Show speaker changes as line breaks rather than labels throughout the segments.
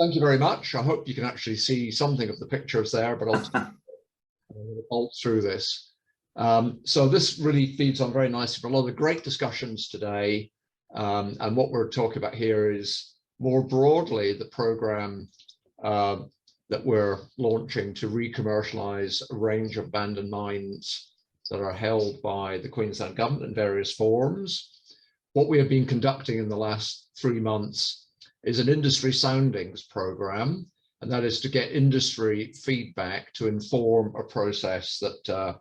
Thank you very much. I hope you can actually see something of the pictures there, but I'll bolt through this. So this really feeds on very nicely for a lot of the great discussions today. And what we're talking about here is more broadly the program that we're launching to re-commercialise a range of abandoned mines that are held by the Queensland government in various forms. What we have been conducting in the last 3 months is an industry soundings program, and that is to get industry feedback to inform a process that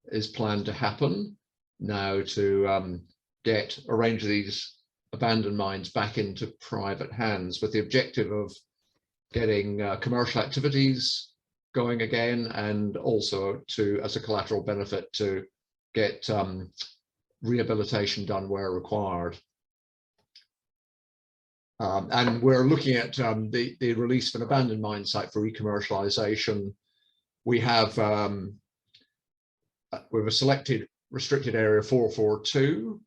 is planned to happen now to get a range of these abandoned mines back into private hands, with the objective of getting commercial activities going again, and also to, as a collateral benefit, to get rehabilitation done where required. And we're looking at the release of an abandoned mine site for re-commercialisation. We have we've selected restricted area 442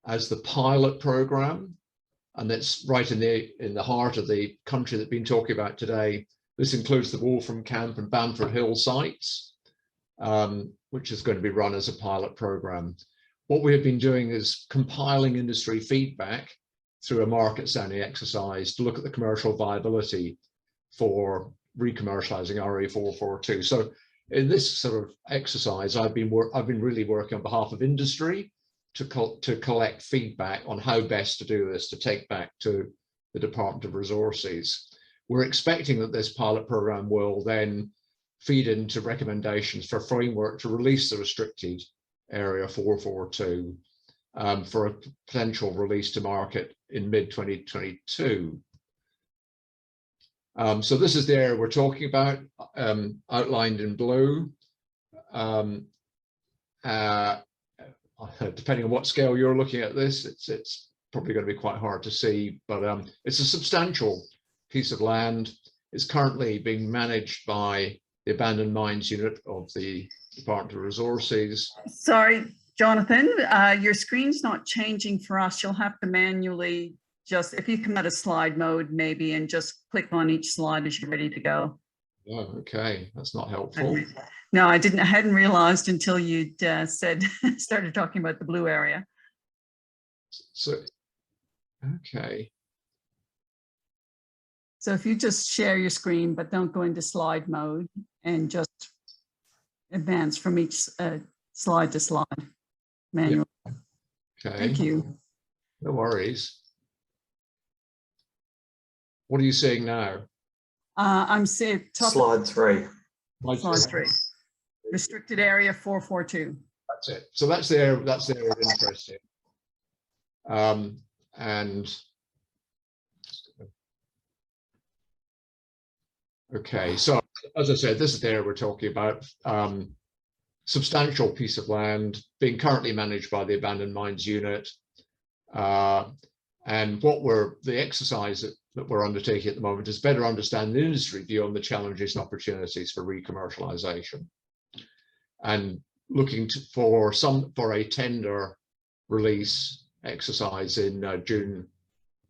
as the pilot program, and that's right in the heart of the country that we've been talking about today. This includes the Wolfram Camp and Bamford Hill sites, which is going to be run as a pilot program. What we have been doing is compiling industry feedback through a market sounding exercise to look at the commercial viability for re-commercialising RE442. So in this sort of exercise, I've been really working on behalf of industry to collect feedback on how best to do this, to take back to the Department of Resources. We're expecting that this pilot program will then feed into recommendations for a framework to release the restricted area 442 for a potential release to market in mid-2022. So this is the area we're talking about, outlined in blue. Depending on what scale you're looking at this, it's probably going to be quite hard to see, but it's a substantial piece of land. It's currently being managed by the Abandoned Mines Unit of the Department of Resources.
Sorry, Jonathan, your screen's not changing for us. You'll have to manually just, if you come out of slide mode maybe, and just click on each slide as you're ready to go.
Oh, okay, that's not helpful.
No, I hadn't realized until you'd started talking about the blue area.
So, okay.
So if you just share your screen, but don't go into slide mode, and just advance from each slide to slide manually.
Yeah. Okay.
Thank you.
No worries. What are you seeing now?
I'm seeing
slide 3.
Slide 3. Restricted area 442.
That's it. So that's the area of interest here. And okay, so as I said, this is the area we're talking about. Substantial piece of land being currently managed by the Abandoned Mines Unit. And the exercise that we're undertaking at the moment is better understand the industry view on the challenges and opportunities for re-commercialisation, and looking for a tender release exercise in June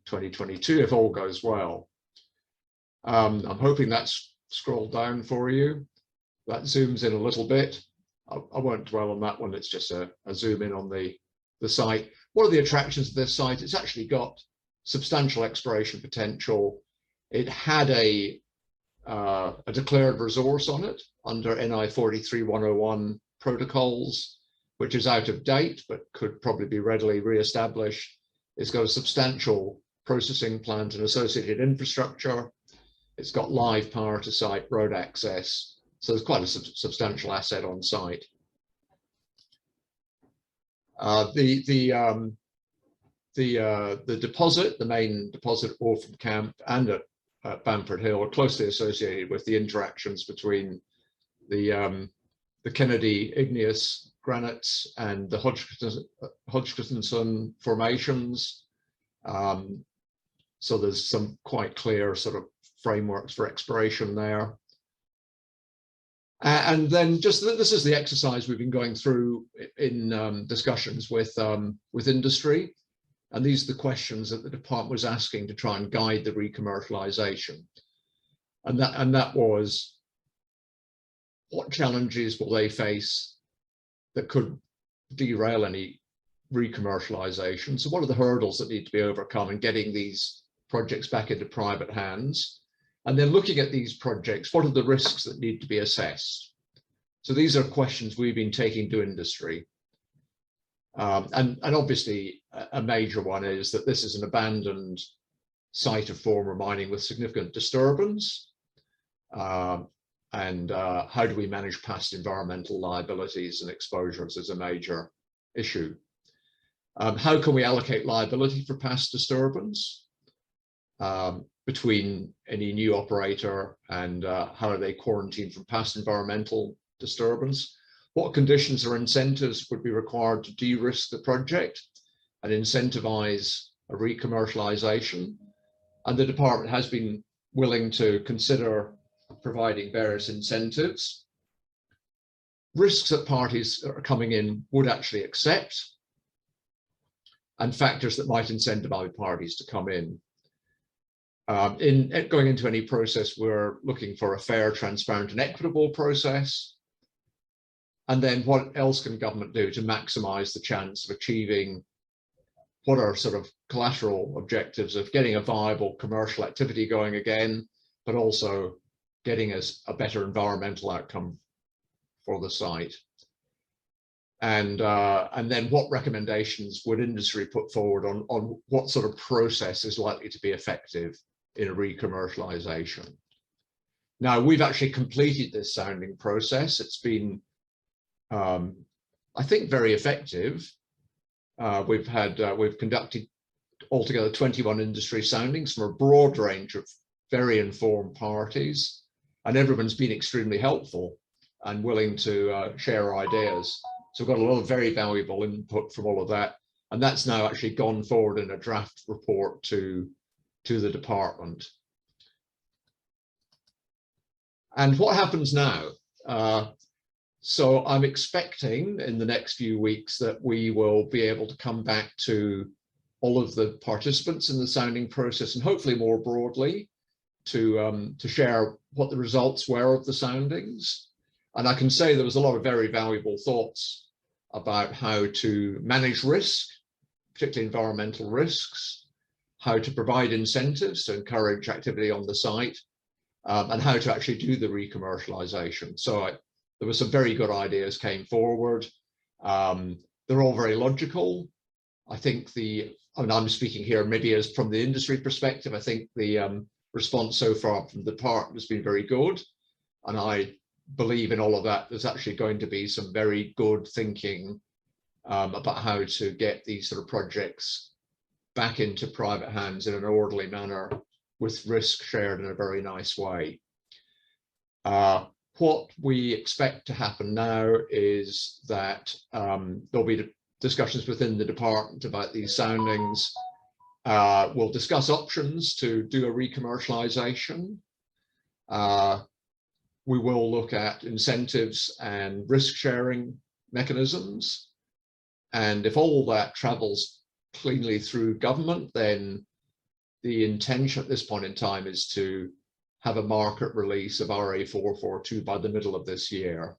2022 if all goes well. I'm hoping that's scrolled down for you. That zooms in a little bit. I won't dwell on that one. It's just a zoom in on the site. What are the attractions of this site? It's actually got substantial exploration potential. It had a declared resource on it under NI 43-101 protocols, which is out of date, but could probably be readily re-established. It's got a substantial processing plant and associated infrastructure. It's got live power to site, road access. So there's quite a substantial asset on site. The deposit, the main deposit at Wolfram Camp and at Bamford Hill, are closely associated with the interactions between the Kennedy igneous granites and the Hodgkinson formations. So there's some quite clear sort of frameworks for exploration there. And then just this is the exercise we've been going through in discussions with industry. And these are the questions that the department was asking to try and guide the re-commercialisation. And that was, what challenges will they face that could derail any re-commercialisation? So what are the hurdles that need to be overcome in getting these projects back into private hands? And then looking at these projects, what are the risks that need to be assessed? So these are questions we've been taking to industry. And obviously a major one is that this is an abandoned site of former mining with significant disturbance. And how do we manage past environmental liabilities and exposures is a major issue. How can we allocate liability for past disturbance between any new operator, and how are they quarantined from past environmental disturbance? What conditions or incentives would be required to de-risk the project and incentivize a re-commercialisation? And the department has been willing to consider providing various incentives. Risks that parties that are coming in would actually accept, and factors that might incentivize parties to come in. In going into any process, we're looking for a fair, transparent and equitable process. And then what else can government do to maximize the chance of achieving what are sort of collateral objectives of getting a viable commercial activity going again, but also getting us a better environmental outcome for the site. And then what recommendations would industry put forward on what sort of process is likely to be effective in a re-commercialisation? Now, we've actually completed this sounding process. It's been, I think, very effective. We've conducted altogether 21 industry soundings from a broad range of very informed parties, and everyone's been extremely helpful and willing to share ideas. So we've got a lot of very valuable input from all of that, and that's now actually gone forward in a draft report to the department. And what happens now? So I'm expecting in the next few weeks that we will be able to come back to all of the participants in the sounding process, and hopefully more broadly to share what the results were of the soundings. And I can say there was a lot of very valuable thoughts about how to manage risk, particularly environmental risks, how to provide incentives to encourage activity on the site, and how to actually do the re-commercialisation. So there were some very good ideas came forward. They're all very logical. I think I'm speaking here maybe as from the industry perspective. I think the response so far from the department has been very good. And I believe in all of that, there's actually going to be some very good thinking about how to get these sort of projects back into private hands in an orderly manner with risk shared in a very nice way. What we expect to happen now is that there'll be discussions within the department about these soundings. We'll discuss options to do a re-commercialisation. We will look at incentives and risk sharing mechanisms. And if all that travels cleanly through government, then the intention at this point in time is to have a market release of RA442 by the middle of this year.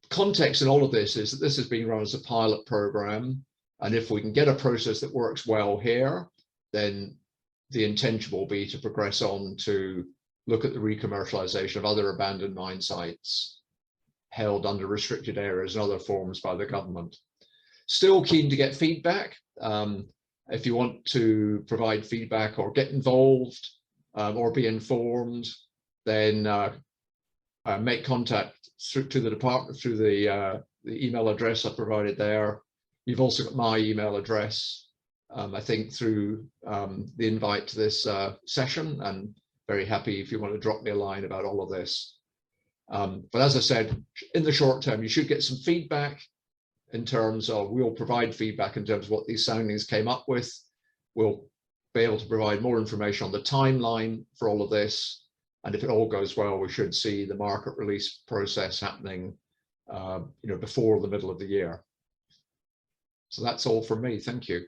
Context in all of this is that this is being run as a pilot program, and if we can get a process that works well here, then the intention will be to progress on to look at the re-commercialisation of other abandoned mine sites held under restricted areas and other forms by the government. Still keen to get feedback. If you want to provide feedback or get involved or be informed, then make contact to the department through the email address I provided there. You've also got my email address, I think, through the invite to this session, and very happy if you want to drop me a line about all of this. But as I said, in the short term, you should get some feedback in terms of, we'll provide feedback in terms of what these soundings came up with. We'll be able to provide more information on the timeline for all of this. And if it all goes well, we should see the market release process happening before the middle of the year. So that's all from me. Thank you.